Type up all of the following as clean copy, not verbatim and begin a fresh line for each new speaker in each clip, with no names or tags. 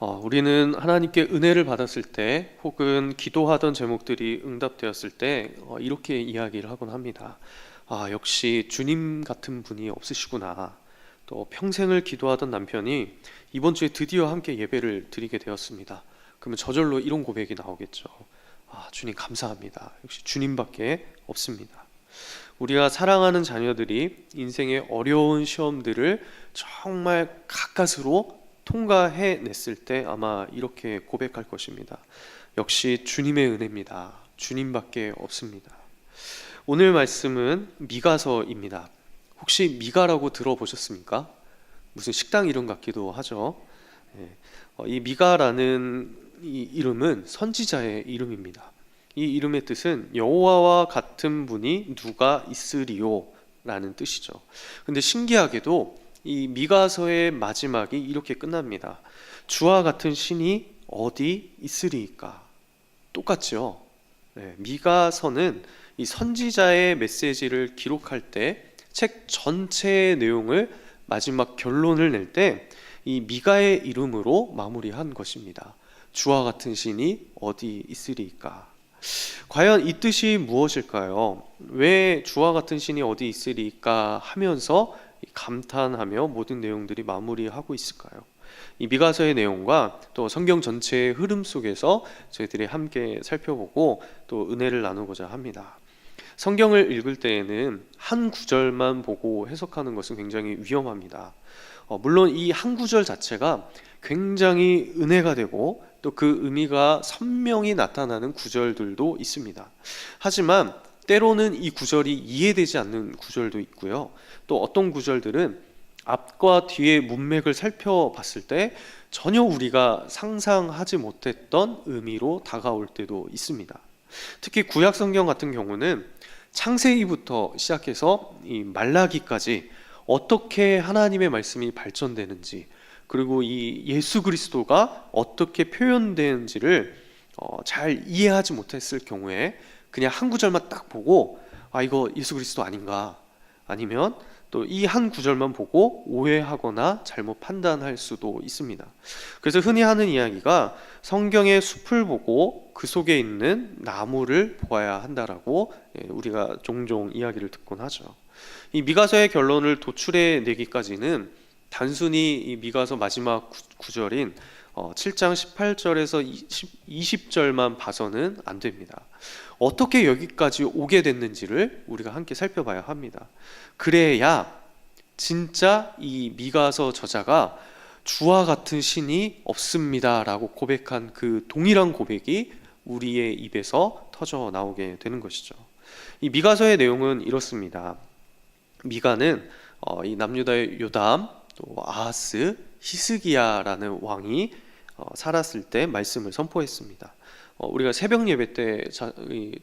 우리는 하나님께 은혜를 받았을 때 혹은 기도하던 제목들이 응답되었을 때 이렇게 이야기를 하곤 합니다. 역시 주님 같은 분이 없으시구나. 또 평생을 기도하던 남편이 이번 주에 드디어 함께 예배를 드리게 되었습니다. 그러면 저절로 이런 고백이 나오겠죠. 주님 감사합니다. 역시 주님밖에 없습니다. 우리가 사랑하는 자녀들이 인생의 어려운 시험들을 정말 가까스로 통과해냈을 때 아마 이렇게 고백할 것입니다. 역시 주님의 은혜입니다. 주님밖에 없습니다. 오늘 말씀은 미가서입니다. 혹시 미가라고 들어보셨습니까? 무슨 식당 이름 같기도 하죠. 이 미가라는 이 이름은 선지자의 이름입니다. 이 이름의 뜻은 여호와와 같은 분이 누가 있으리요 라는 뜻이죠. 근데 신기하게도 이 미가서의 마지막이 이렇게 끝납니다. 주와 같은 신이 어디 있으리이까? 똑같죠. 미가서는 이 선지자의 메시지를 기록할 때 책 전체의 내용을 마지막 결론을 낼 때 이 미가의 이름으로 마무리한 것입니다. 주와 같은 신이 어디 있으리이까? 과연 이 뜻이 무엇일까요? 왜 주와 같은 신이 어디 있으리이까 하면서 감탄하며 모든 내용들이 마무리하고 있을까요? 이 미가서의 내용과 또 성경 전체의 흐름 속에서 저희들이 함께 살펴보고 또 은혜를 나누고자 합니다. 성경을 읽을 때에는 한 구절만 보고 해석하는 것은 굉장히 위험합니다. 물론 이 한 구절 자체가 굉장히 은혜가 되고 또 그 의미가 선명히 나타나는 구절들도 있습니다. 하지만 때로는 이 구절이 이해되지 않는 구절도 있고요. 또 어떤 구절들은 앞과 뒤의 문맥을 살펴봤을 때 전혀 우리가 상상하지 못했던 의미로 다가올 때도 있습니다. 특히 구약 성경 같은 경우는 창세기부터 시작해서 이 말라기까지 어떻게 하나님의 말씀이 발전되는지, 그리고 이 예수 그리스도가 어떻게 표현되는지를 잘 이해하지 못했을 경우에 그냥 한 구절만 딱 보고 이거 예수 그리스도 아닌가, 아니면 또 이 한 구절만 보고 오해하거나 잘못 판단할 수도 있습니다. 그래서 흔히 하는 이야기가 성경의 숲을 보고 그 속에 있는 나무를 보아야 한다라고 우리가 종종 이야기를 듣곤 하죠. 이 미가서의 결론을 도출해 내기까지는 단순히 이 미가서 마지막 구절인 7장 18절에서 20절만 봐서는 안 됩니다. 어떻게 여기까지 오게 됐는지를 우리가 함께 살펴봐야 합니다. 그래야 진짜 이 미가서 저자가 주와 같은 신이 없습니다라고 고백한 그 동일한 고백이 우리의 입에서 터져 나오게 되는 것이죠. 이 미가서의 내용은 이렇습니다. 미가는 이 남유다의 요담, 또 아하스, 히스기야라는 왕이 살았을 때 말씀을 선포했습니다. 우리가 새벽 예배 때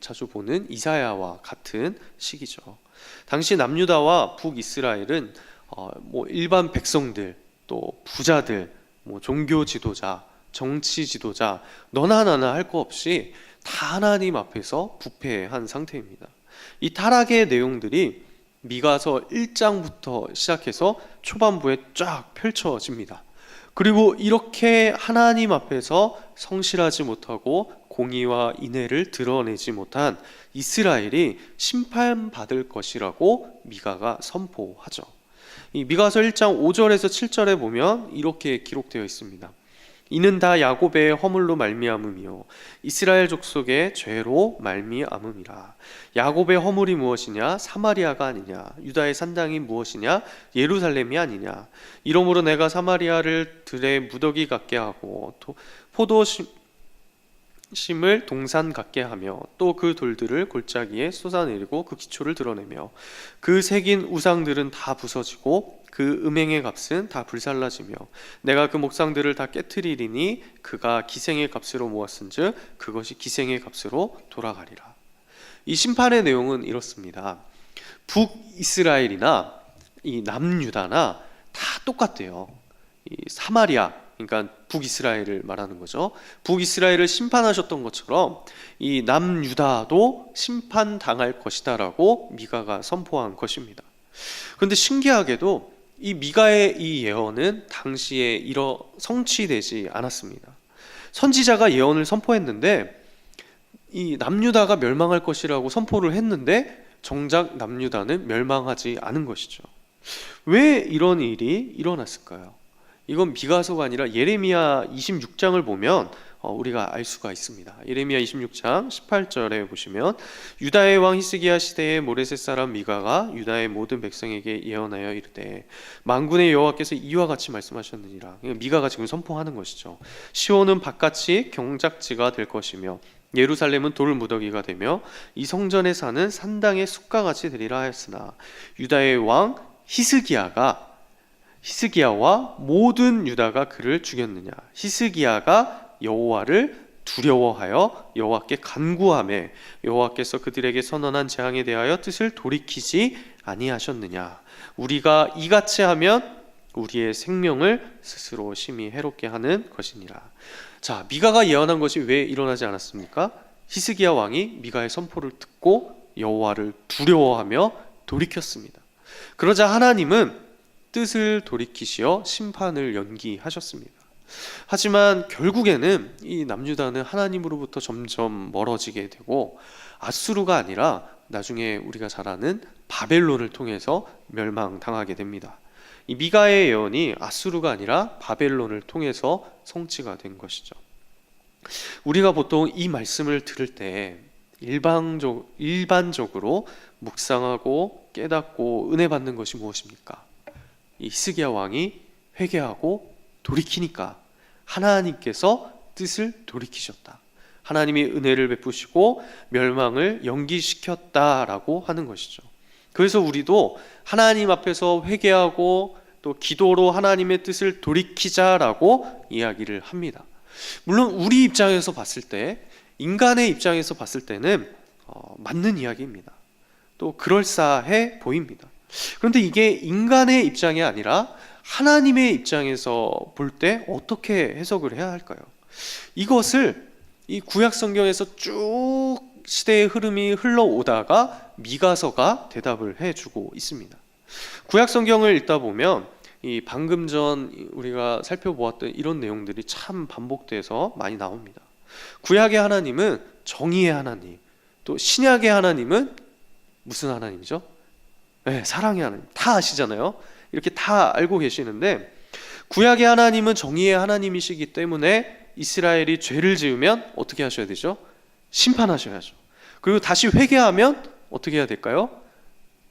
자주 보는 이사야와 같은 시기죠. 당시 남유다와 북이스라엘은 일반 백성들, 또 부자들, 종교 지도자, 정치 지도자 너나 나나 할 거 없이 다 하나님 앞에서 부패한 상태입니다. 이 타락의 내용들이 미가서 1장부터 시작해서 초반부에 쫙 펼쳐집니다. 그리고 이렇게 하나님 앞에서 성실하지 못하고 공의와 인애를 드러내지 못한 이스라엘이 심판받을 것이라고 미가가 선포하죠. 이 미가서 1장 5절에서 7절에 보면 이렇게 기록되어 있습니다. 이는 다 야곱의 허물로 말미암음이요 이스라엘 족속의 죄로 말미암음이라. 야곱의 허물이 무엇이냐? 사마리아가 아니냐? 유다의 산당이 무엇이냐? 예루살렘이 아니냐? 이러므로 내가 사마리아를 들의 무더기 같게 하고 또 포도심을 동산 같게 하며 또 그 돌들을 골짜기에 쏟아내리고 그 기초를 드러내며 그 새긴 우상들은 다 부서지고 그 음행의 값은 다 불살라지며 내가 그 목상들을 다 깨트리리니 그가 기생의 값으로 모았은즉 그것이 기생의 값으로 돌아가리라. 이 심판의 내용은 이렇습니다. 북이스라엘이나 이 남유다나 다 똑같대요. 이 사마리아, 그러니까 북이스라엘을 말하는 거죠. 북이스라엘을 심판하셨던 것처럼 이 남유다도 심판당할 것이다라고 미가가 선포한 것입니다. 그런데 신기하게도 이 미가의 이 예언은 당시에 성취되지 않았습니다. 선지자가 예언을 선포했는데 이 남유다가 멸망할 것이라고 선포를 했는데 정작 남유다는 멸망하지 않은 것이죠. 왜 이런 일이 일어났을까요? 이건 미가서가 아니라 예레미야 26장을 보면 우리가 알 수가 있습니다. 예레미야 26장 18절에 보시면 유다의 왕 히스기야 시대에 모레셋 사람 미가가 유다의 모든 백성에게 예언하여 이르되 만군의 여호와께서 이와 같이 말씀하셨느니라. 미가가 지금 선포하는 것이죠. 시온은 바깥이 경작지가 될 것이며 예루살렘은 돌 무더기가 되며 이 성전에 사는 산당의 숲과 같이 되리라 하였으나 유다의 왕 히스기야와 모든 유다가 그를 죽였느냐. 히스기야가 여호와를 두려워하여 여호와께 간구하며 여호와께서 그들에게 선언한 재앙에 대하여 뜻을 돌이키지 아니하셨느냐. 우리가 이같이 하면 우리의 생명을 스스로 심히 해롭게 하는 것이니라. 자, 미가가 예언한 것이 왜 일어나지 않았습니까? 히스기야 왕이 미가의 선포를 듣고 여호와를 두려워하며 돌이켰습니다. 그러자 하나님은 뜻을 돌이키시어 심판을 연기하셨습니다. 하지만 결국에는 이 남유다는 하나님으로부터 점점 멀어지게 되고 아수르가 아니라 나중에 우리가 잘 아는 바벨론을 통해서 멸망당하게 됩니다. 이 미가의 예언이 아수르가 아니라 바벨론을 통해서 성취가 된 것이죠. 우리가 보통 이 말씀을 들을 때 일반적으로 묵상하고 깨닫고 은혜 받는 것이 무엇입니까? 이 히스기야 왕이 회개하고 돌이키니까 하나님께서 뜻을 돌이키셨다. 하나님이 은혜를 베푸시고 멸망을 연기시켰다라고 하는 것이죠. 그래서 우리도 하나님 앞에서 회개하고 또 기도로 하나님의 뜻을 돌이키자라고 이야기를 합니다. 물론 우리 입장에서 봤을 때, 인간의 입장에서 봤을 때는 맞는 이야기입니다. 또 그럴싸해 보입니다. 그런데 이게 인간의 입장이 아니라 하나님의 입장에서 볼 때 어떻게 해석을 해야 할까요? 이것을 이 구약 성경에서 쭉 시대의 흐름이 흘러오다가 미가서가 대답을 해주고 있습니다. 구약 성경을 읽다 보면 이 방금 전 우리가 살펴보았던 이런 내용들이 참 반복돼서 많이 나옵니다. 구약의 하나님은 정의의 하나님, 또 신약의 하나님은 무슨 하나님이죠? 네, 사랑의 하나님. 다 아시잖아요. 이렇게 다 알고 계시는데 구약의 하나님은 정의의 하나님이시기 때문에 이스라엘이 죄를 지으면 어떻게 하셔야 되죠? 심판하셔야죠. 그리고 다시 회개하면 어떻게 해야 될까요?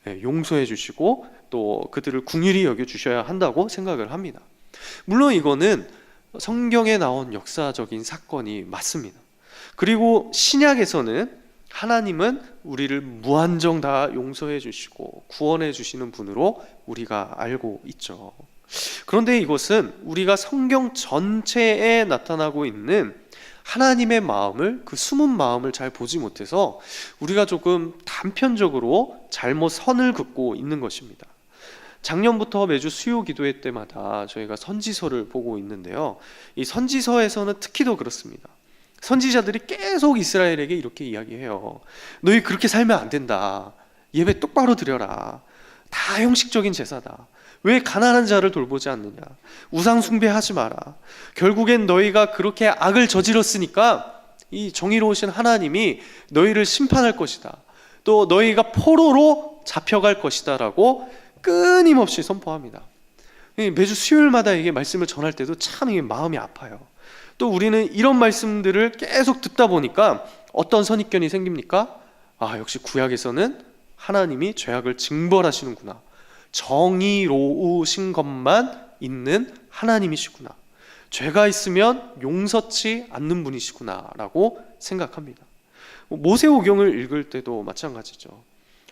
네, 용서해 주시고 또 그들을 긍휼히 여겨 주셔야 한다고 생각을 합니다. 물론 이거는 성경에 나온 역사적인 사건이 맞습니다. 그리고 신약에서는 하나님은 우리를 무한정 다 용서해 주시고 구원해 주시는 분으로 우리가 알고 있죠. 그런데 이것은 우리가 성경 전체에 나타나고 있는 하나님의 마음을, 그 숨은 마음을 잘 보지 못해서 우리가 조금 단편적으로 잘못 선을 긋고 있는 것입니다. 작년부터 매주 수요 기도회 때마다 저희가 선지서를 보고 있는데요, 이 선지서에서는 특히 더 그렇습니다. 선지자들이 계속 이스라엘에게 이렇게 이야기해요. 너희 그렇게 살면 안 된다. 예배 똑바로 드려라. 다 형식적인 제사다. 왜 가난한 자를 돌보지 않느냐. 우상 숭배하지 마라. 결국엔 너희가 그렇게 악을 저질렀으니까 이 정의로우신 하나님이 너희를 심판할 것이다. 또 너희가 포로로 잡혀갈 것이다 라고 끊임없이 선포합니다. 매주 수요일마다 이게 말씀을 전할 때도 참 이게 마음이 아파요. 또 우리는 이런 말씀들을 계속 듣다 보니까 어떤 선입견이 생깁니까? 아, 역시 구약에서는 하나님이 죄악을 징벌하시는구나. 정의로우신 것만 있는 하나님이시구나. 죄가 있으면 용서치 않는 분이시구나 라고 생각합니다. 모세오경을 읽을 때도 마찬가지죠.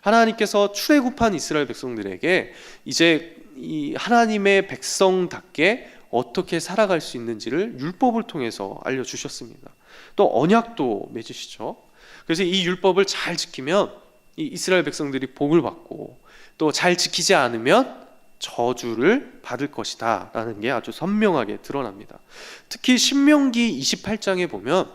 하나님께서 출애굽한 이스라엘 백성들에게 이제 이 하나님의 백성답게 어떻게 살아갈 수 있는지를 율법을 통해서 알려주셨습니다. 또 언약도 맺으시죠. 그래서 이 율법을 잘 지키면 이 이스라엘 백성들이 복을 받고 또 잘 지키지 않으면 저주를 받을 것이다 라는 게 아주 선명하게 드러납니다. 특히 신명기 28장에 보면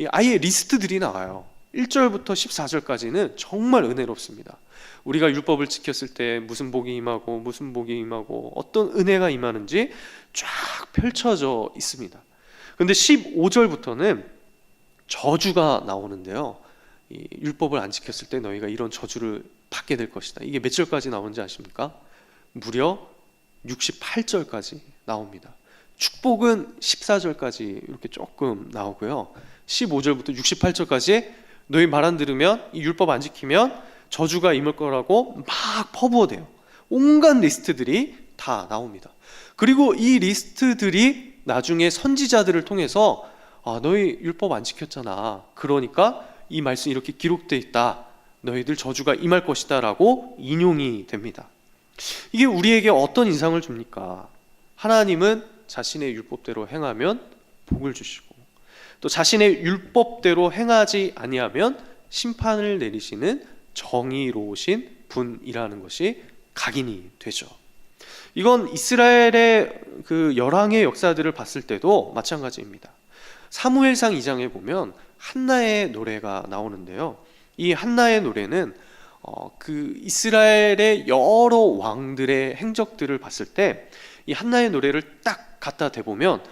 아예 리스트들이 나와요. 1절부터 14절까지는 정말 은혜롭습니다. 우리가 율법을 지켰을 때 무슨 복이 임하고 무슨 복이 임하고 어떤 은혜가 임하는지 쫙 펼쳐져 있습니다. 그런데 15절부터는 저주가 나오는데요. 이 율법을 안 지켰을 때 너희가 이런 저주를 받게 될 것이다. 이게 몇 절까지 나오는지 아십니까? 무려 68절까지 나옵니다. 축복은 14절까지 이렇게 조금 나오고요. 15절부터 68절까지 너희 말 안 들으면, 이 율법 안 지키면 저주가 임할 거라고 막 퍼부어대요. 온갖 리스트들이 다 나옵니다. 그리고 이 리스트들이 나중에 선지자들을 통해서 너희 율법 안 지켰잖아. 그러니까 이 말씀이 이렇게 기록되어 있다. 너희들 저주가 임할 것이다 라고 인용이 됩니다. 이게 우리에게 어떤 인상을 줍니까? 하나님은 자신의 율법대로 행하면 복을 주시고, 또 자신의 율법대로 행하지 아니하면 심판을 내리시는 정의로우신 분이라는 것이 각인이 되죠. 이건 이스라엘의 그 열왕의 역사들을 봤을 때도 마찬가지입니다. 사무엘상 2장에 보면 한나의 노래가 나오는데요. 이 한나의 노래는 그 이스라엘의 여러 왕들의 행적들을 봤을 때 이 한나의 노래를 딱 갖다 대보면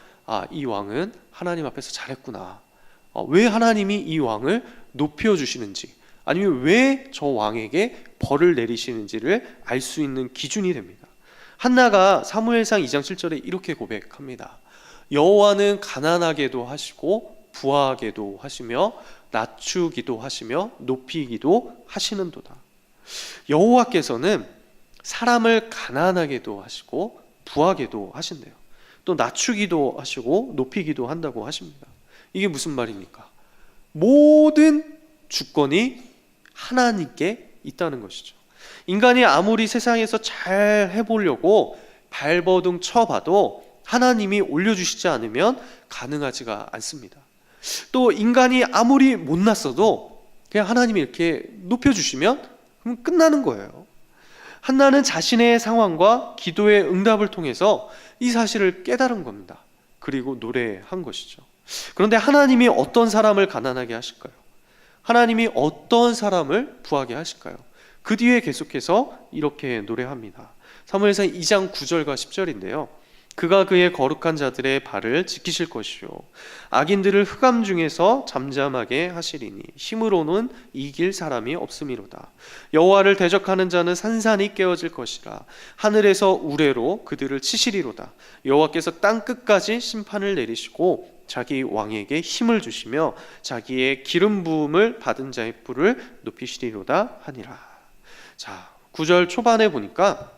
이 왕은 하나님 앞에서 잘했구나. 왜 하나님이 이 왕을 높여주시는지, 아니면 왜 저 왕에게 벌을 내리시는지를 알 수 있는 기준이 됩니다. 한나가 사무엘상 2장 7절에 이렇게 고백합니다. 여호와는 가난하게도 하시고 부하게도 하시며 낮추기도 하시며 높이기도 하시는도다. 여호와께서는 사람을 가난하게도 하시고 부하게도 하신대요. 또 낮추기도 하시고 높이기도 한다고 하십니다. 이게 무슨 말입니까? 모든 주권이 하나님께 있다는 것이죠. 인간이 아무리 세상에서 잘 해보려고 발버둥 쳐봐도 하나님이 올려주시지 않으면 가능하지가 않습니다. 또 인간이 아무리 못났어도 그냥 하나님이 이렇게 높여주시면 그럼 끝나는 거예요. 한나는 자신의 상황과 기도의 응답을 통해서 이 사실을 깨달은 겁니다. 그리고 노래한 것이죠. 그런데 하나님이 어떤 사람을 가난하게 하실까요? 하나님이 어떤 사람을 부하게 하실까요? 그 뒤에 계속해서 이렇게 노래합니다. 사무엘상 2장 9절과 10절인데요. 그가 그의 거룩한 자들의 발을 지키실 것이요 악인들을 흑암 중에서 잠잠하게 하시리니 힘으로는 이길 사람이 없음이로다. 여호와를 대적하는 자는 산산이 깨어질 것이라. 하늘에서 우레로 그들을 치시리로다. 여호와께서 땅 끝까지 심판을 내리시고 자기 왕에게 힘을 주시며 자기의 기름 부음을 받은 자의 뿔을 높이시리로다 하니라. 자, 9절 초반에 보니까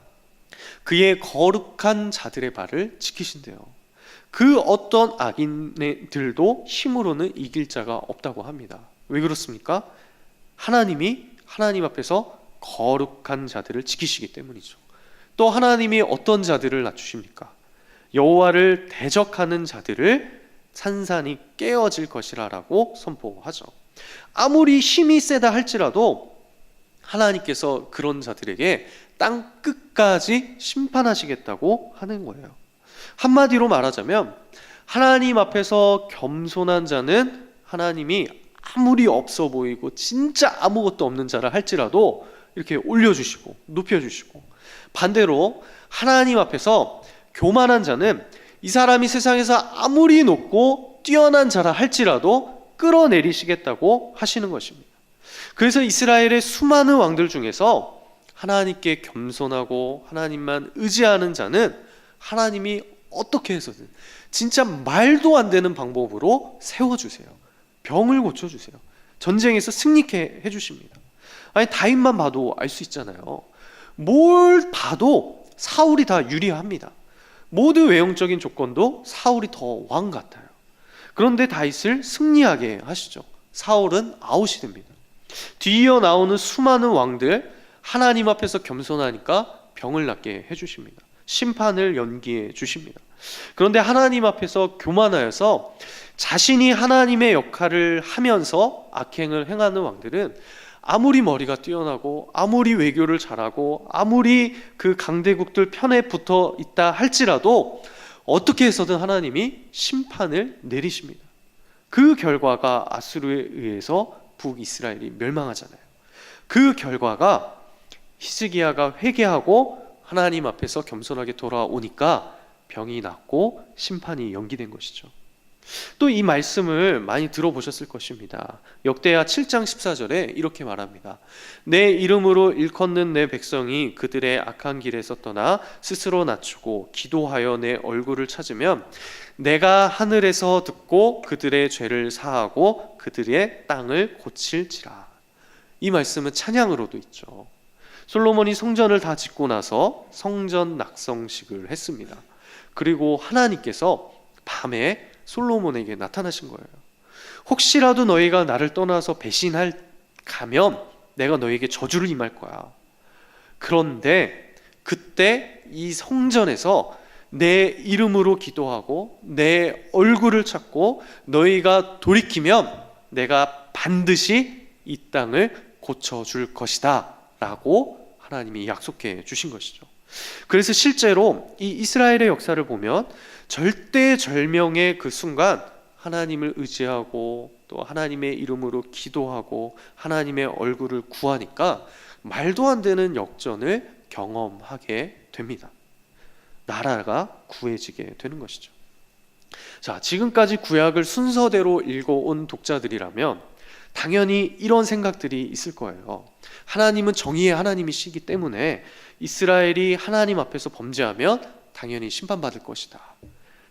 그의 거룩한 자들의 발을 지키신대요. 그 어떤 악인들도 힘으로는 이길 자가 없다고 합니다. 왜 그렇습니까? 하나님이 하나님 앞에서 거룩한 자들을 지키시기 때문이죠. 또 하나님이 어떤 자들을 낮추십니까? 여호와를 대적하는 자들을 산산이 깨어질 것이라고 선포하죠. 아무리 힘이 세다 할지라도 하나님께서 그런 자들에게 땅 끝까지 심판하시겠다고 하는 거예요. 한마디로 말하자면 하나님 앞에서 겸손한 자는 하나님이 아무리 없어 보이고 진짜 아무것도 없는 자라 할지라도 이렇게 올려주시고 높여주시고, 반대로 하나님 앞에서 교만한 자는 이 사람이 세상에서 아무리 높고 뛰어난 자라 할지라도 끌어내리시겠다고 하시는 것입니다. 그래서 이스라엘의 수많은 왕들 중에서 하나님께 겸손하고 하나님만 의지하는 자는 하나님이 어떻게 해서든 진짜 말도 안 되는 방법으로 세워주세요. 병을 고쳐주세요. 전쟁에서 승리케 해주십니다. 아니, 다윗만 봐도 알 수 있잖아요. 뭘 봐도 사울이 다 유리합니다. 모든 외형적인 조건도 사울이 더 왕 같아요. 그런데 다윗을 승리하게 하시죠. 사울은 아웃이 됩니다. 뒤이어 나오는 수많은 왕들, 하나님 앞에서 겸손하니까 병을 낫게 해주십니다. 심판을 연기해 주십니다. 그런데 하나님 앞에서 교만하여서 자신이 하나님의 역할을 하면서 악행을 행하는 왕들은 아무리 머리가 뛰어나고 아무리 외교를 잘하고 아무리 그 강대국들 편에 붙어 있다 할지라도 어떻게 해서든 하나님이 심판을 내리십니다. 그 결과가 아수르에 의해서 북이스라엘이 멸망하잖아요. 그 결과가 히스기야가 회개하고 하나님 앞에서 겸손하게 돌아오니까 병이 낫고 심판이 연기된 것이죠. 또 이 말씀을 많이 들어보셨을 것입니다. 역대하 7장 14절에 이렇게 말합니다. 내 이름으로 일컫는 내 백성이 그들의 악한 길에서 떠나 스스로 낮추고 기도하여 내 얼굴을 찾으면 내가 하늘에서 듣고 그들의 죄를 사하고 그들의 땅을 고칠지라. 이 말씀은 찬양으로도 있죠. 솔로몬이 성전을 다 짓고 나서 성전 낙성식을 했습니다. 그리고 하나님께서 밤에 솔로몬에게 나타나신 거예요. 혹시라도 너희가 나를 떠나서 배신할 가면 내가 너희에게 저주를 임할 거야. 그런데 그때 이 성전에서 내 이름으로 기도하고 내 얼굴을 찾고 너희가 돌이키면 내가 반드시 이 땅을 고쳐줄 것이다 라고 하나님이 약속해 주신 것이죠. 그래서 실제로 이 이스라엘의 역사를 보면 절대절명의 그 순간 하나님을 의지하고 또 하나님의 이름으로 기도하고 하나님의 얼굴을 구하니까 말도 안 되는 역전을 경험하게 됩니다. 나라가 구해지게 되는 것이죠. 자, 지금까지 구약을 순서대로 읽어온 독자들이라면 당연히 이런 생각들이 있을 거예요. 하나님은 정의의 하나님이시기 때문에 이스라엘이 하나님 앞에서 범죄하면 당연히 심판받을 것이다.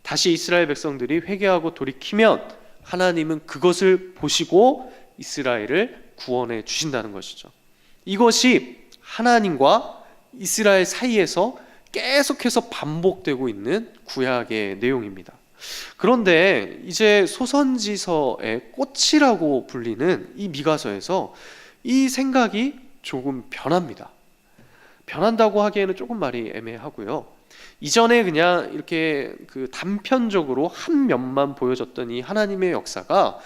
다시 이스라엘 백성들이 회개하고 돌이키면 하나님은 그것을 보시고 이스라엘을 구원해 주신다는 것이죠. 이것이 하나님과 이스라엘 사이에서 계속해서 반복되고 있는 구약의 내용입니다. 그런데 이제 소선지서의 꽃이라고 불리는 이 미가서에서 이 생각이 조금 변합니다. 변한다고 하기에는 조금 말이 애매하고요. 이전에 그냥 이렇게 그 단편적으로 한 면만 보여줬던 이 하나님의 역사가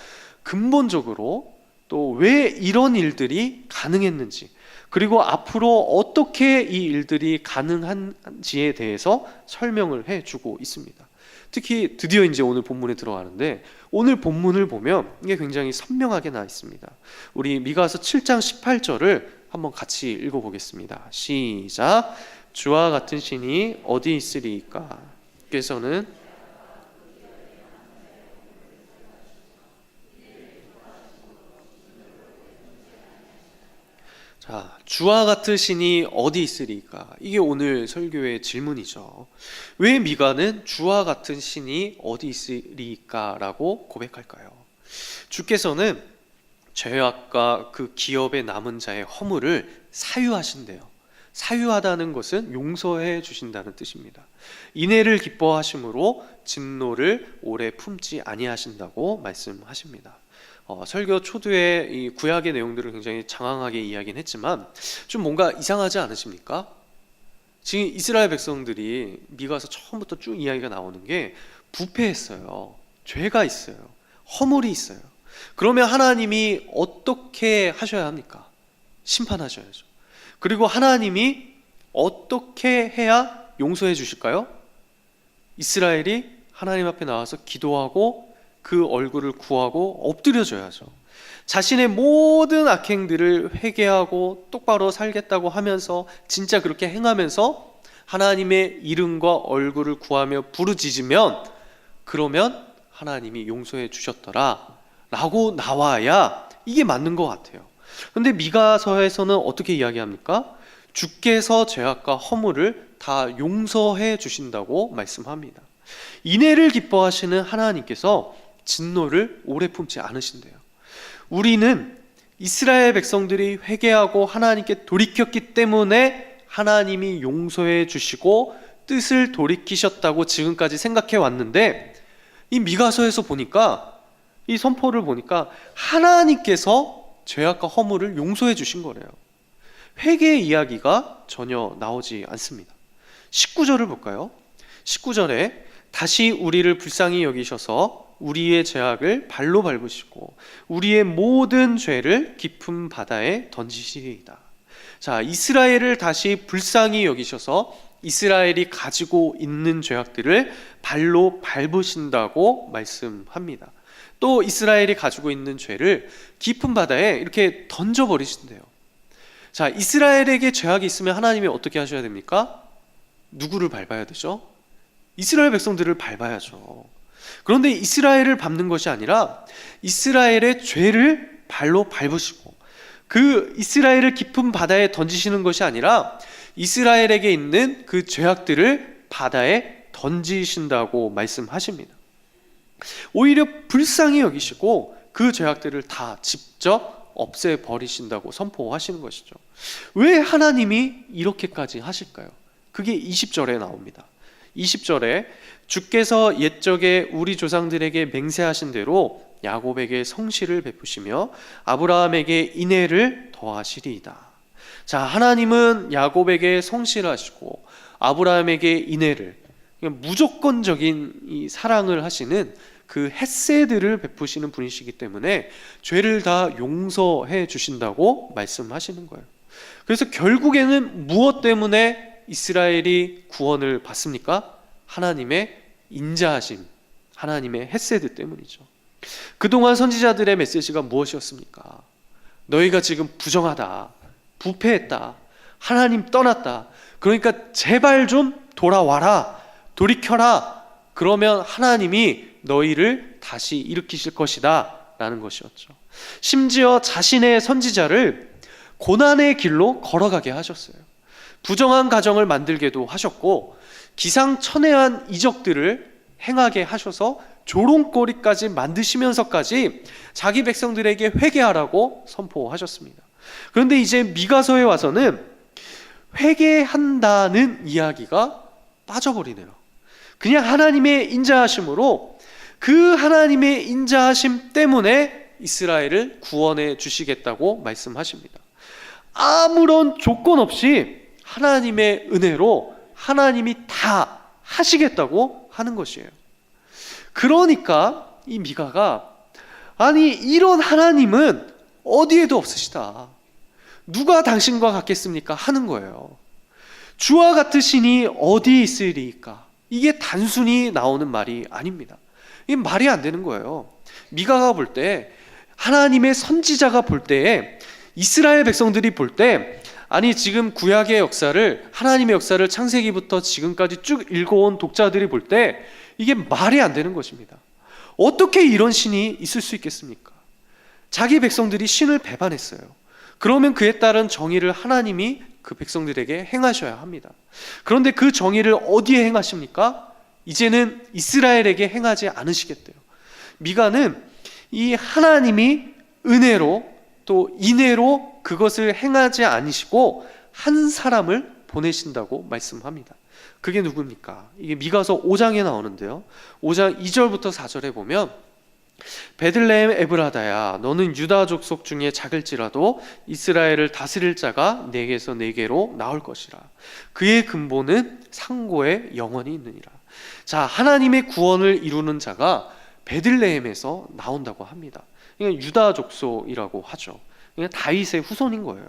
근본적으로 또 왜 이런 일들이 가능했는지, 그리고 앞으로 어떻게 이 일들이 가능한지에 대해서 설명을 해주고 있습니다. 특히 드디어 이제 오늘 본문에 들어가는데, 오늘 본문을 보면 이게 굉장히 선명하게 나와 있습니다. 우리 미가서 7장 18절을 한번 같이 읽어보겠습니다. 시작. 주와 같은 신이 어디 있으리이까? 께서는 자, 주와 같은 신이 어디 있으리까? 이게 오늘 설교의 질문이죠. 왜 미가는 주와 같은 신이 어디 있으리까? 라고 고백할까요? 주께서는 죄악과 그 기업에 남은 자의 허물을 사유하신대요. 사유하다는 것은 용서해 주신다는 뜻입니다. 인애를 기뻐하심으로 진노를 오래 품지 아니하신다고 말씀하십니다. 설교 초두에 이 구약의 내용들을 굉장히 장황하게 이야기는 했지만 좀 뭔가 이상하지 않으십니까? 지금 이스라엘 백성들이 미가서 처음부터 쭉 이야기가 나오는 게 부패했어요. 죄가 있어요. 허물이 있어요. 그러면 하나님이 어떻게 하셔야 합니까? 심판하셔야죠. 그리고 하나님이 어떻게 해야 용서해 주실까요? 이스라엘이 하나님 앞에 나와서 기도하고 그 얼굴을 구하고 엎드려줘야죠. 자신의 모든 악행들을 회개하고 똑바로 살겠다고 하면서 진짜 그렇게 행하면서 하나님의 이름과 얼굴을 구하며 부르짖으면, 그러면 하나님이 용서해 주셨더라 라고 나와야 이게 맞는 것 같아요. 그런데 미가서에서는 어떻게 이야기합니까? 주께서 죄악과 허물을 다 용서해 주신다고 말씀합니다. 인애를 기뻐하시는 하나님께서 진노를 오래 품지 않으신대요. 우리는 이스라엘 백성들이 회개하고 하나님께 돌이켰기 때문에 하나님이 용서해 주시고 뜻을 돌이키셨다고 지금까지 생각해 왔는데, 이 미가서에서 보니까, 이 선포를 보니까 하나님께서 죄악과 허물을 용서해 주신 거래요. 회개의 이야기가 전혀 나오지 않습니다. 19절을 볼까요? 19절에 다시 우리를 불쌍히 여기셔서 우리의 죄악을 발로 밟으시고 우리의 모든 죄를 깊은 바다에 던지시리이다. 자, 이스라엘을 다시 불쌍히 여기셔서 이스라엘이 가지고 있는 죄악들을 발로 밟으신다고 말씀합니다. 또 이스라엘이 가지고 있는 죄를 깊은 바다에 이렇게 던져버리신대요. 자, 이스라엘에게 죄악이 있으면 하나님이 어떻게 하셔야 됩니까? 누구를 밟아야 되죠? 이스라엘 백성들을 밟아야죠. 그런데 이스라엘을 밟는 것이 아니라 이스라엘의 죄를 발로 밟으시고, 그 이스라엘을 깊은 바다에 던지시는 것이 아니라 이스라엘에게 있는 그 죄악들을 바다에 던지신다고 말씀하십니다. 오히려 불쌍히 여기시고 그 죄악들을 다 직접 없애버리신다고 선포하시는 것이죠. 왜 하나님이 이렇게까지 하실까요? 그게 20절에 나옵니다. 20절에 주께서 옛적에 우리 조상들에게 맹세하신 대로 야곱에게 성실을 베푸시며 아브라함에게 인애를 더하시리이다. 자, 하나님은 야곱에게 성실하시고 아브라함에게 인애를, 무조건적인 이 사랑을 하시는 그 헤세드를 베푸시는 분이시기 때문에 죄를 다 용서해 주신다고 말씀하시는 거예요. 그래서 결국에는 무엇 때문에 이스라엘이 구원을 받습니까? 하나님의 인자하심, 하나님의 헤세드 때문이죠. 그동안 선지자들의 메시지가 무엇이었습니까? 너희가 지금 부정하다, 부패했다, 하나님 떠났다, 그러니까 제발 좀 돌아와라, 돌이켜라, 그러면 하나님이 너희를 다시 일으키실 것이다 라는 것이었죠. 심지어 자신의 선지자를 고난의 길로 걸어가게 하셨어요. 부정한 가정을 만들게도 하셨고 기상천외한 이적들을 행하게 하셔서 조롱거리까지 만드시면서까지 자기 백성들에게 회개하라고 선포하셨습니다. 그런데 이제 미가서에 와서는 회개한다는 이야기가 빠져버리네요. 그냥 하나님의 인자하심으로, 그 하나님의 인자하심 때문에 이스라엘을 구원해 주시겠다고 말씀하십니다. 아무런 조건 없이 하나님의 은혜로 하나님이 다 하시겠다고 하는 것이에요. 그러니까 이 미가가, 아니 이런 하나님은 어디에도 없으시다, 누가 당신과 같겠습니까? 하는 거예요. 주와 같으시니 어디 있으리이까? 이게 단순히 나오는 말이 아닙니다. 이게 말이 안 되는 거예요. 미가가 볼 때, 하나님의 선지자가 볼 때에, 이스라엘 백성들이 볼 때, 아니 지금 구약의 역사를, 하나님의 역사를 창세기부터 지금까지 쭉 읽어온 독자들이 볼 때 이게 말이 안 되는 것입니다. 어떻게 이런 신이 있을 수 있겠습니까? 자기 백성들이 신을 배반했어요. 그러면 그에 따른 정의를 하나님이 그 백성들에게 행하셔야 합니다. 그런데 그 정의를 어디에 행하십니까? 이제는 이스라엘에게 행하지 않으시겠대요. 미가는 이 하나님이 은혜로 또 인애로 그것을 행하지 않으시고 한 사람을 보내신다고 말씀합니다. 그게 누굽니까? 이게 미가서 5장에 나오는데요, 5장 2절부터 4절에 보면, 베들레헴 에브라다야, 너는 유다 족속 중에 작을지라도 이스라엘을 다스릴 자가 네게서 네게로 나올 것이라. 그의 근본은 상고에 영원히 있느니라. 자, 하나님의 구원을 이루는 자가 베들레헴에서 나온다고 합니다. 이건 유다 족속이라고 하죠. 이건 다윗의 후손인 거예요.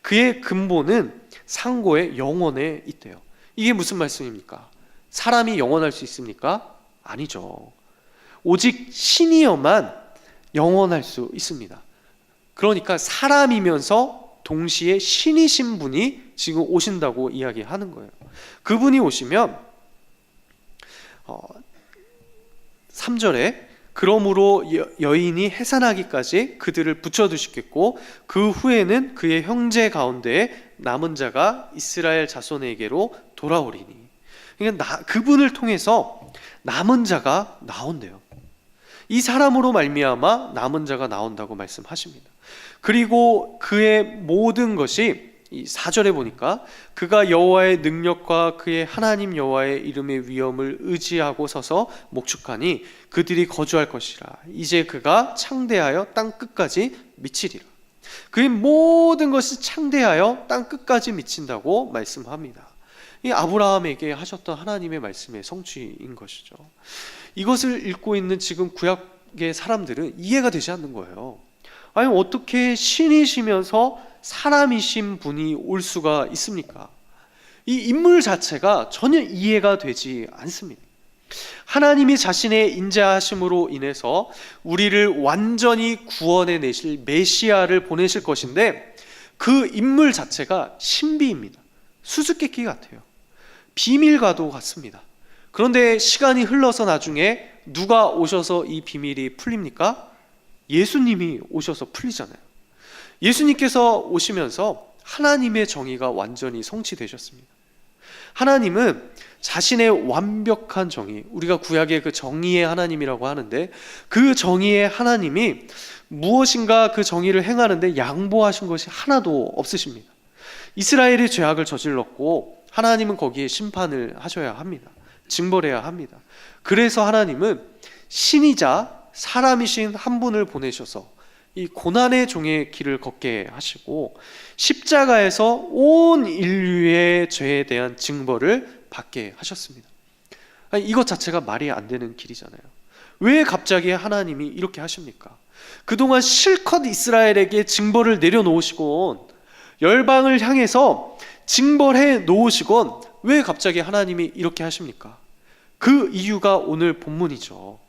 그의 근본은 상고의 영원에 있대요. 이게 무슨 말씀입니까? 사람이 영원할 수 있습니까? 아니죠. 오직 신이여만 영원할 수 있습니다. 그러니까 사람이면서 동시에 신이신 분이 지금 오신다고 이야기하는 거예요. 그분이 오시면 3절에 그러므로 여인이 해산하기까지 그들을 붙여두시겠고 그 후에는 그의 형제 가운데에 남은 자가 이스라엘 자손에게로 돌아오리니. 그러니까 그분을 통해서 남은 자가 나온대요. 이 사람으로 말미암아 남은 자가 나온다고 말씀하십니다. 그리고 그의 모든 것이 이 4절에 보니까 그가 여호와의 능력과 그의 하나님 여호와의 이름의 위엄을 의지하고 서서 목축하니 그들이 거주할 것이라. 이제 그가 창대하여 땅 끝까지 미치리라. 그의 모든 것이 창대하여 땅 끝까지 미친다고 말씀합니다. 이 아브라함에게 하셨던 하나님의 말씀의 성취인 것이죠. 이것을 읽고 있는 지금 구약의 사람들은 이해가 되지 않는 거예요. 아니 어떻게 신이시면서 사람이신 분이 올 수가 있습니까? 이 인물 자체가 전혀 이해가 되지 않습니다. 하나님이 자신의 인자하심으로 인해서 우리를 완전히 구원해 내실 메시아를 보내실 것인데, 그 인물 자체가 신비입니다. 수수께끼 같아요. 비밀과도 같습니다. 그런데 시간이 흘러서 나중에 누가 오셔서 이 비밀이 풀립니까? 예수님이 오셔서 풀리잖아요. 예수님께서 오시면서 하나님의 정의가 완전히 성취되셨습니다. 하나님은 자신의 완벽한 정의, 우리가 구약의 그 정의의 하나님이라고 하는데, 그 정의의 하나님이 무엇인가 그 정의를 행하는데 양보하신 것이 하나도 없으십니다. 이스라엘이 죄악을 저질렀고 하나님은 거기에 심판을 하셔야 합니다. 징벌해야 합니다. 그래서 하나님은 신이자 사람이신 한 분을 보내셔서 이 고난의 종의 길을 걷게 하시고 십자가에서 온 인류의 죄에 대한 징벌을 받게 하셨습니다. 아니, 이것 자체가 말이 안 되는 길이잖아요. 왜 갑자기 하나님이 이렇게 하십니까? 그동안 실컷 이스라엘에게 징벌을 내려놓으시곤, 열방을 향해서 징벌해 놓으시곤, 왜 갑자기 하나님이 이렇게 하십니까? 그 이유가 오늘 본문이죠.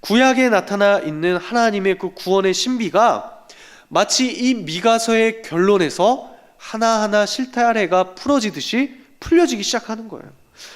구약에 나타나 있는 하나님의 그 구원의 신비가 마치 이 미가서의 결론에서 하나하나 실타래가 풀어지듯이 풀려지기 시작하는 거예요.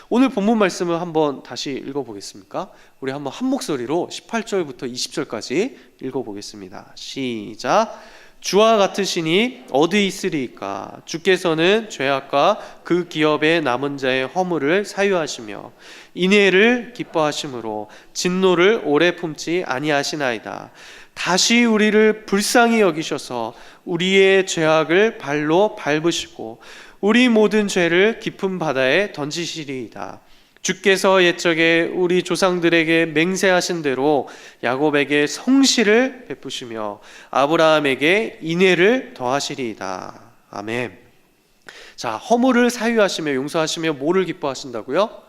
오늘 본문 말씀을 한번 다시 읽어보겠습니까? 우리 한번 한 목소리로 18절부터 20절까지 읽어보겠습니다. 시작. 주와 같으시니 어디 있으리이까? 주께서는 죄악과 그 기업의 남은 자의 허물을 사유하시며 인애를 기뻐하심으로 진노를 오래 품지 아니하시나이다. 다시 우리를 불쌍히 여기셔서 우리의 죄악을 발로 밟으시고 우리 모든 죄를 깊은 바다에 던지시리이다. 주께서 옛적에 우리 조상들에게 맹세하신 대로 야곱에게 성실을 베푸시며 아브라함에게 인애를 더하시리이다. 아멘. 자, 허물을 사유하시며 용서하시며 뭐를 기뻐하신다고요?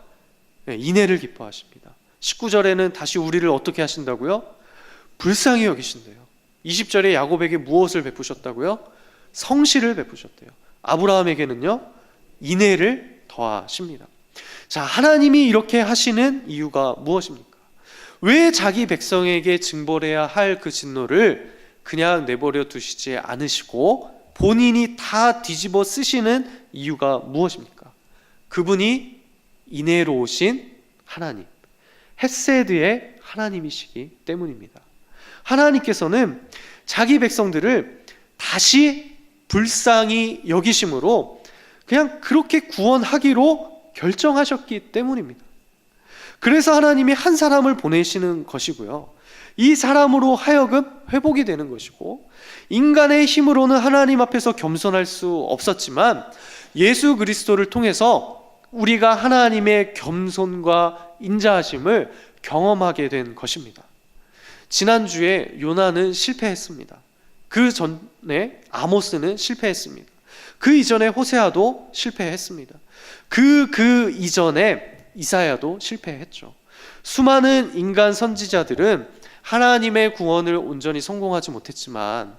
네, 인애를 기뻐하십니다. 19절에는 다시 우리를 어떻게 하신다고요? 불쌍히 여기신대요. 20절에 야곱에게 무엇을 베푸셨다고요? 성실을 베푸셨대요. 아브라함에게는요, 인애를 더하십니다. 자, 하나님이 이렇게 하시는 이유가 무엇입니까? 왜 자기 백성에게 징벌해야 할 그 진노를 그냥 내버려 두시지 않으시고 본인이 다 뒤집어 쓰시는 이유가 무엇입니까? 그분이 인애로우신 하나님, 헤세드의 하나님이시기 때문입니다. 하나님께서는 자기 백성들을 다시 불쌍히 여기심으로 그냥 그렇게 구원하기로 결정하셨기 때문입니다. 그래서 하나님이 한 사람을 보내시는 것이고요, 이 사람으로 하여금 회복이 되는 것이고, 인간의 힘으로는 하나님 앞에서 겸손할 수 없었지만 예수 그리스도를 통해서 우리가 하나님의 겸손과 인자하심을 경험하게 된 것입니다. 지난주에 요나는 실패했습니다. 그 전에 아모스는 실패했습니다. 그 이전에 호세아도 실패했습니다. 그 이전에 이사야도 실패했죠. 수많은 인간 선지자들은 하나님의 구원을 온전히 성공하지 못했지만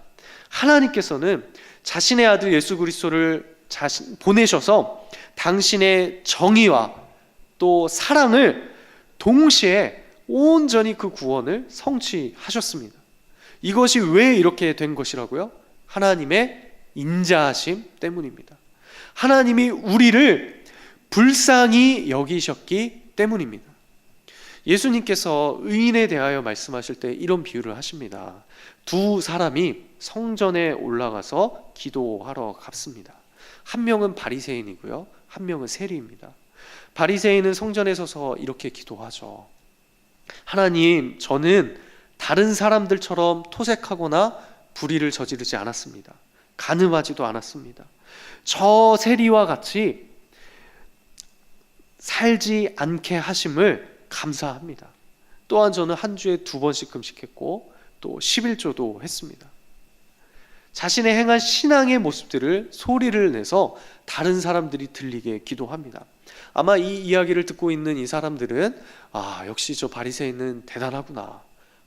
하나님께서는 자신의 아들 예수 그리스도를 보내셔서 당신의 정의와 또 사랑을 동시에 온전히 그 구원을 성취하셨습니다. 이것이 왜 이렇게 된 것이라고요? 하나님의 인자하심 때문입니다. 하나님이 우리를 불쌍히 여기셨기 때문입니다. 예수님께서 의인에 대하여 말씀하실 때 이런 비유를 하십니다. 두 사람이 성전에 올라가서 기도하러 갔습니다. 한 명은 바리새인이고요, 한 명은 세리입니다. 바리새인은 성전에 서서 이렇게 기도하죠. 하나님, 저는 다른 사람들처럼 토색하거나 불의를 저지르지 않았습니다. 간음하지도 않았습니다. 저 세리와 같이 살지 않게 하심을 감사합니다. 또한 저는 한 주에 2번씩 금식했고 또 11조도 했습니다. 자신의 행한 신앙의 모습들을 소리를 내서 다른 사람들이 들리게 기도합니다. 아마 이 이야기를 듣고 있는 이 사람들은 역시 저 바리새인은 대단하구나,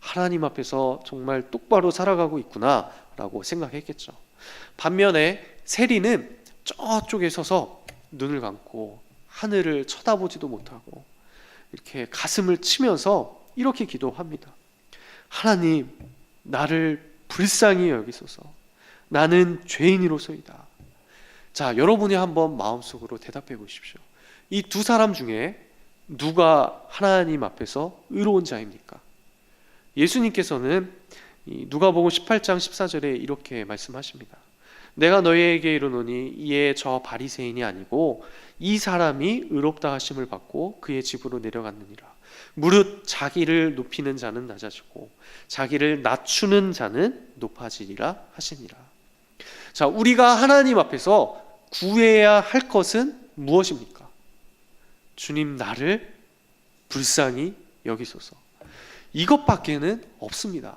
하나님 앞에서 정말 똑바로 살아가고 있구나 라고 생각했겠죠. 반면에 세리는 저쪽에 서서 눈을 감고 하늘을 쳐다보지도 못하고 이렇게 가슴을 치면서 이렇게 기도합니다. 하나님, 나를 불쌍히 여기소서. 나는 죄인이로소이다. 자, 여러분이 한번 마음속으로 대답해 보십시오. 이 두 사람 중에 누가 하나님 앞에서 의로운 자입니까? 예수님께서는 누가복음 18장 14절에 이렇게 말씀하십니다. 내가 너희에게 이르노니 이에 저 바리새인이 아니고 이 사람이 의롭다 하심을 받고 그의 집으로 내려갔느니라. 무릇 자기를 높이는 자는 낮아지고 자기를 낮추는 자는 높아지리라 하시니라. 자, 우리가 하나님 앞에서 구해야 할 것은 무엇입니까? 주님, 나를 불쌍히 여기소서. 이것밖에는 없습니다.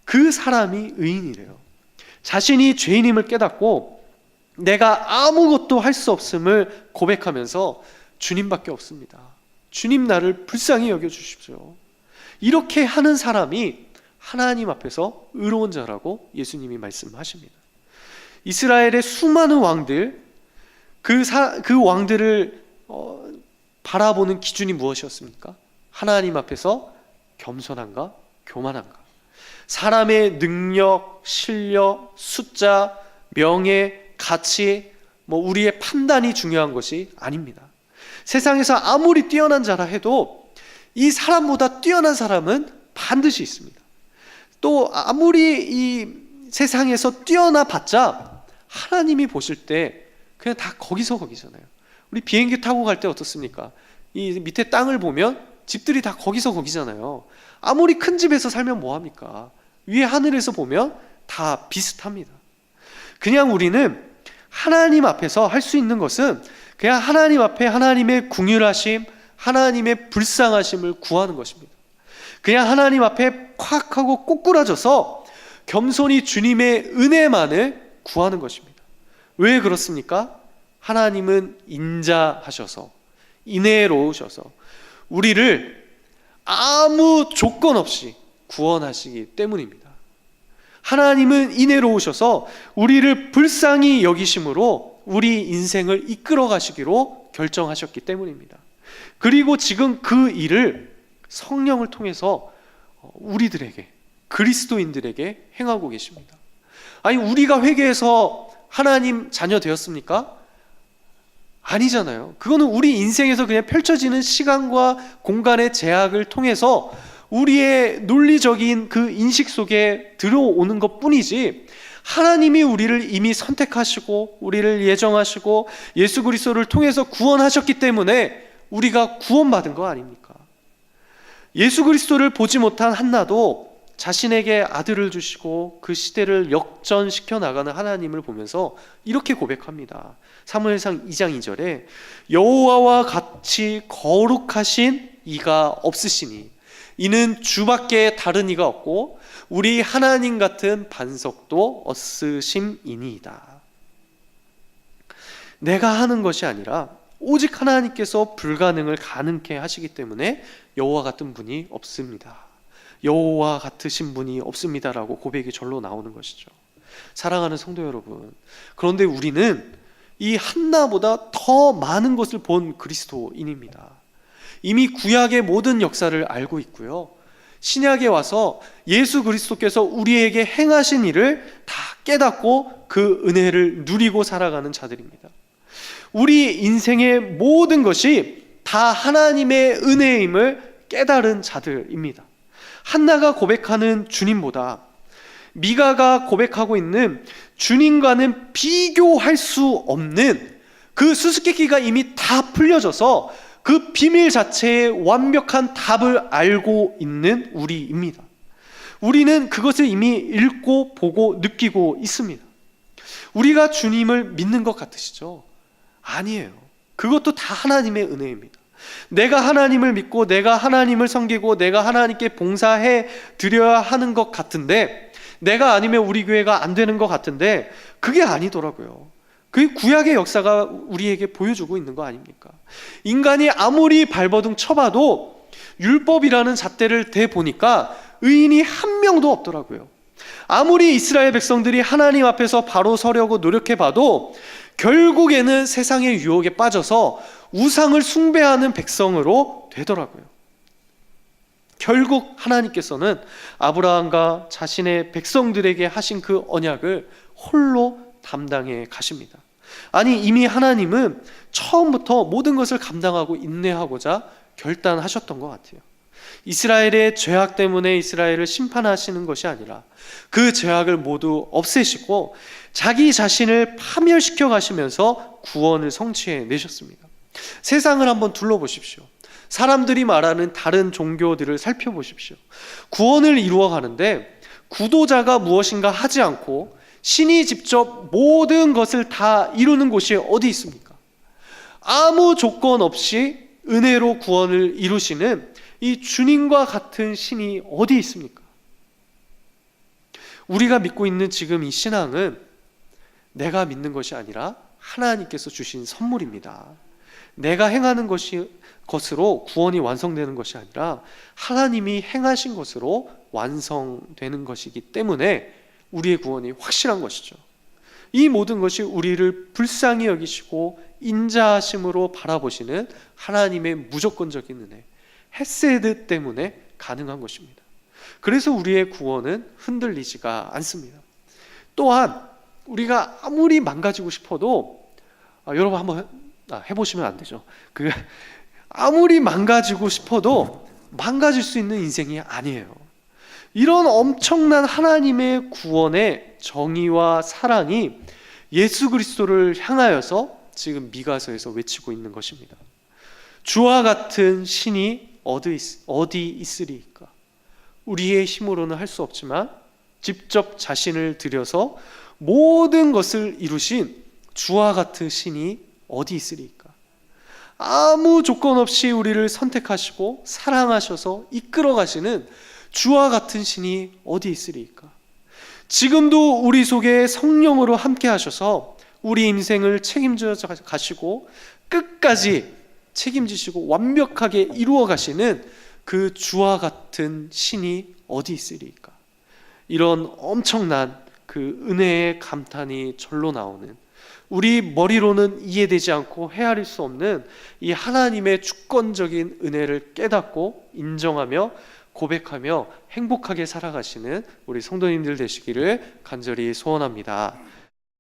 그 사람이 의인이래요. 자신이 죄인임을 깨닫고 내가 아무것도 할 수 없음을 고백하면서 주님밖에 없습니다. 주님, 나를 불쌍히 여겨주십시오. 이렇게 하는 사람이 하나님 앞에서 의로운 자라고 예수님이 말씀하십니다. 이스라엘의 수많은 왕들, 그 왕들을 바라보는 기준이 무엇이었습니까? 하나님 앞에서 겸손한가, 교만한가? 사람의 능력, 실력, 숫자, 명예, 가치, 우리의 판단이 중요한 것이 아닙니다. 세상에서 아무리 뛰어난 자라 해도 이 사람보다 뛰어난 사람은 반드시 있습니다. 또 아무리 이 세상에서 뛰어나 봤자 하나님이 보실 때 그냥 다 거기잖아요. 우리 비행기 타고 갈 때 어떻습니까? 이 밑에 땅을 보면 집들이 다 거기잖아요. 아무리 큰 집에서 살면 뭐합니까? 위에 하늘에서 보면 다 비슷합니다. 그냥 우리는 하나님 앞에서 할 수 있는 것은 그냥 하나님 앞에 하나님의 긍휼하심, 하나님의 불쌍하심을 구하는 것입니다. 그냥 하나님 앞에 콱 하고 꼬꾸라져서 겸손히 주님의 은혜만을 구하는 것입니다. 왜 그렇습니까? 하나님은 인자하셔서 인애로우셔서 우리를 아무 조건 없이 구원하시기 때문입니다. 하나님은 인애로우셔서 우리를 불쌍히 여기심으로 우리 인생을 이끌어 가시기로 결정하셨기 때문입니다. 그리고 지금 그 일을 성령을 통해서 우리들에게, 그리스도인들에게 행하고 계십니다. 아니, 우리가 회개해서 하나님 자녀 되었습니까? 아니잖아요. 그거는 우리 인생에서 그냥 펼쳐지는 시간과 공간의 제약을 통해서 우리의 논리적인 그 인식 속에 들어오는 것 뿐이지, 하나님이 우리를 이미 선택하시고 우리를 예정하시고 예수 그리스도를 통해서 구원하셨기 때문에 우리가 구원받은 거 아닙니까? 예수 그리스도를 보지 못한 한나도 자신에게 아들을 주시고 그 시대를 역전시켜 나가는 하나님을 보면서 이렇게 고백합니다. 사무엘상 2장 2절에 여호와와 같이 거룩하신 이가 없으시니 이는 주밖에 다른 이가 없고 우리 하나님 같은 반석도 없으심이니이다. 내가 하는 것이 아니라 오직 하나님께서 불가능을 가능케 하시기 때문에 여호와 같은 분이 없습니다. 여호와 같으신 분이 없습니다라고 고백이 절로 나오는 것이죠. 사랑하는 성도 여러분, 그런데 우리는 이 한나보다 더 많은 것을 본 그리스도인입니다. 이미 구약의 모든 역사를 알고 있고요, 신약에 와서 예수 그리스도께서 우리에게 행하신 일을 다 깨닫고 그 은혜를 누리고 살아가는 자들입니다. 우리 인생의 모든 것이 다 하나님의 은혜임을 깨달은 자들입니다. 한나가 고백하는 주님보다 미가가 고백하고 있는 주님과는 비교할 수 없는 그 수수께끼가 이미 다 풀려져서 그 비밀 자체의 완벽한 답을 알고 있는 우리입니다. 우리는 그것을 이미 읽고 보고 느끼고 있습니다. 우리가 주님을 믿는 것 같으시죠? 아니에요. 그것도 다 하나님의 은혜입니다. 내가 하나님을 믿고 내가 하나님을 섬기고 내가 하나님께 봉사해 드려야 하는 것 같은데, 내가 아니면 우리 교회가 안 되는 것 같은데 그게 아니더라고요. 그 구약의 역사가 우리에게 보여주고 있는 거 아닙니까? 인간이 아무리 발버둥 쳐봐도 율법이라는 잣대를 대보니까 의인이 한 명도 없더라고요. 아무리 이스라엘 백성들이 하나님 앞에서 바로 서려고 노력해봐도 결국에는 세상의 유혹에 빠져서 우상을 숭배하는 백성으로 되더라고요. 결국 하나님께서는 아브라함과 자신의 백성들에게 하신 그 언약을 홀로 담당해 가십니다. 아니, 이미 하나님은 처음부터 모든 것을 감당하고 인내하고자 결단하셨던 것 같아요. 이스라엘의 죄악 때문에 이스라엘을 심판하시는 것이 아니라 그 죄악을 모두 없애시고 자기 자신을 파멸시켜 가시면서 구원을 성취해 내셨습니다. 세상을 한번 둘러보십시오. 사람들이 말하는 다른 종교들을 살펴보십시오. 구원을 이루어 가는데 구도자가 무엇인가 하지 않고 신이 직접 모든 것을 다 이루는 곳이 어디 있습니까? 아무 조건 없이 은혜로 구원을 이루시는 이 주님과 같은 신이 어디 있습니까? 우리가 믿고 있는 지금 이 신앙은 내가 믿는 것이 아니라 하나님께서 주신 선물입니다. 내가 행하는 것으로 구원이 완성되는 것이 아니라 하나님이 행하신 것으로 완성되는 것이기 때문에 우리의 구원이 확실한 것이죠. 이 모든 것이 우리를 불쌍히 여기시고 인자하심으로 바라보시는 하나님의 무조건적인 은혜, 헤세드 때문에 가능한 것입니다. 그래서 우리의 구원은 흔들리지가 않습니다. 또한 우리가 아무리 망가지고 싶어도 여러분 한번 해보시면 안 되죠. 아무리 망가지고 싶어도 망가질 수 있는 인생이 아니에요. 이런 엄청난 하나님의 구원의 정의와 사랑이 예수 그리스도를 향하여서 지금 미가서에서 외치고 있는 것입니다. 주와 같은 신이 어디 있으리까? 우리의 힘으로는 할 수 없지만 직접 자신을 들여서 모든 것을 이루신 주와 같은 신이 어디 있으리까? 아무 조건 없이 우리를 선택하시고 사랑하셔서 이끌어 가시는 주와 같은 신이 어디 있으리까? 지금도 우리 속에 성령으로 함께 하셔서 우리 인생을 책임져 가시고 끝까지 책임지시고 완벽하게 이루어 가시는 그 주와 같은 신이 어디 있으리까? 이런 엄청난 그 은혜의 감탄이 절로 나오는, 우리 머리로는 이해되지 않고 헤아릴 수 없는 이 하나님의 주권적인 은혜를 깨닫고 인정하며 고백하며 행복하게 살아가시는 우리 성도님들 되시기를 간절히 소원합니다.